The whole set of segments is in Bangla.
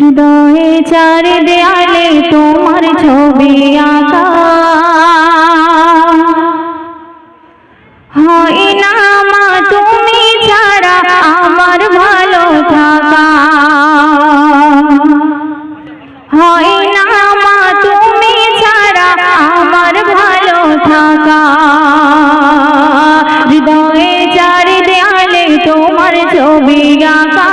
হৃদয়ে চার দেয়ালে তোমার ছবি আঁকা, হয় না মা তুমি ছাড়া আমার ভালো থাকা, হয় না মা তুমি ছাড়া আমার ভালো থাকা। হৃদয়ে চার দেয়ালে তোমার ছবি আঁকা,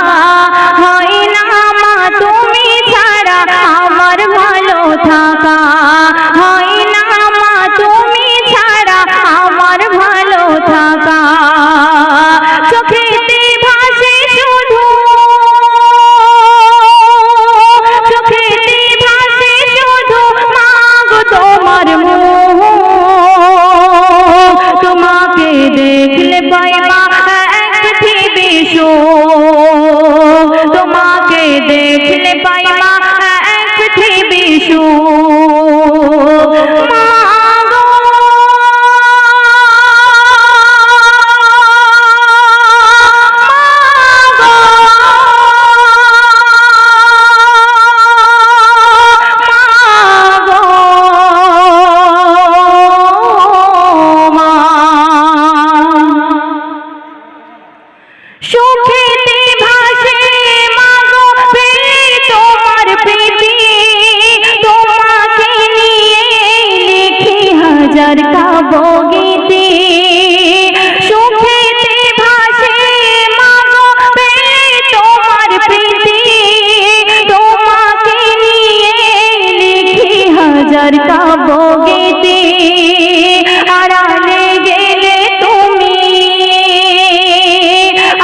হয় না মা তুমি ছাড়া আমার ভালো থাকা, হয় না মা তুমি ছাড়া আমার ভালো থাকা। চোখেতে ভাসে শুধু, চোখেতে ভাসে শুধু মা গো তোমার মুখ, তোমাকে দেখলে পাই মা এক পৃথিবী সুখ, তোমাকে দেখলে পাই মা এক পৃথিবী সুখ। সুখেতে ভাসে মাগো পেলে তোমার প্রীতি, তোমাকে নিয়ে লিখি হাজার কাব্যগীতি। সুখেতে ভাসে মাগো পেলে তোমার প্রীতি, তোমাকে নিয়ে লিখি হাজার কাব্যগীতি। আড়ালে গেলে তুমি,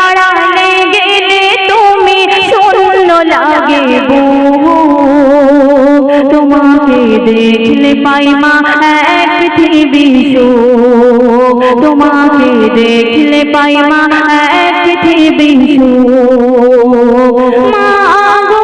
আড়ালে গেলে তুমি শূন্য লাগে বুক, তোমাকে দেখলে পাই মা এক পৃথিবী সুখ, তোমাকে দেখলে পাই মা এক পৃথিবী সুখ। মা গো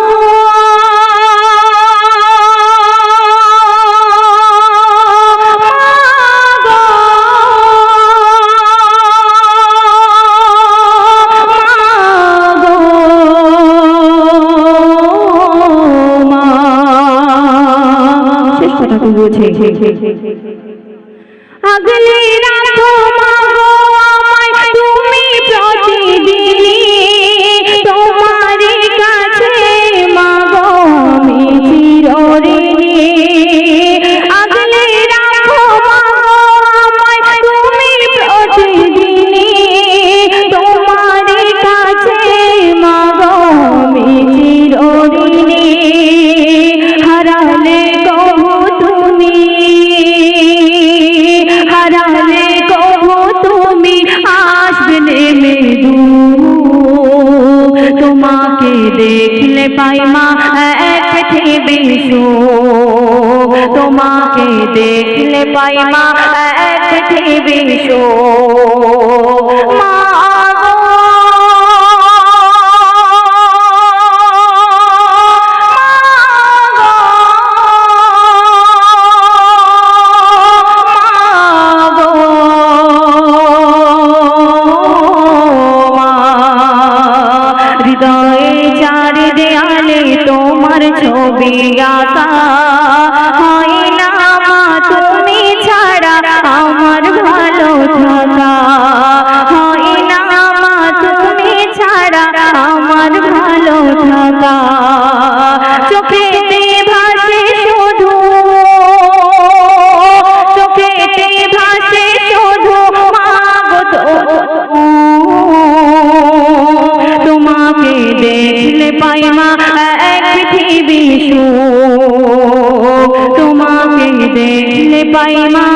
আগলে রাখো মাগো আমায় তুমি প্রতিদিনই, তোমার কাছে মাগো আমি চিরঋণী। আগলে রাখো মাগো আমায় তুমি প্রতিদিনই, তোমার কাছে মাগো আমি চিরঋণী। হারালে কবু তুমি, হারালে কবু তুমি আসবে নেমে দূর, তোমাকে দেখলে পাই মা এক পৃথিবী সুখ, তোমাকে দেখলে পাই মা এক পৃথিবী সুখ। মা হৃদয়ে চার দেয়ালে তোমার ছবি আঁকা, হয় না মা তুমি ছাড়া আমার ভালো থাকা, হয় না মা তুমি ছাড়া আমার ভালো থাকা। চোখেতে ভাসে শুধু, চোখেতে ভাসে শুধু মা গো তোমাকে দেখলে পাই মা এক পৃথিবী সুখ, তোমাকে দেখলে পাই মা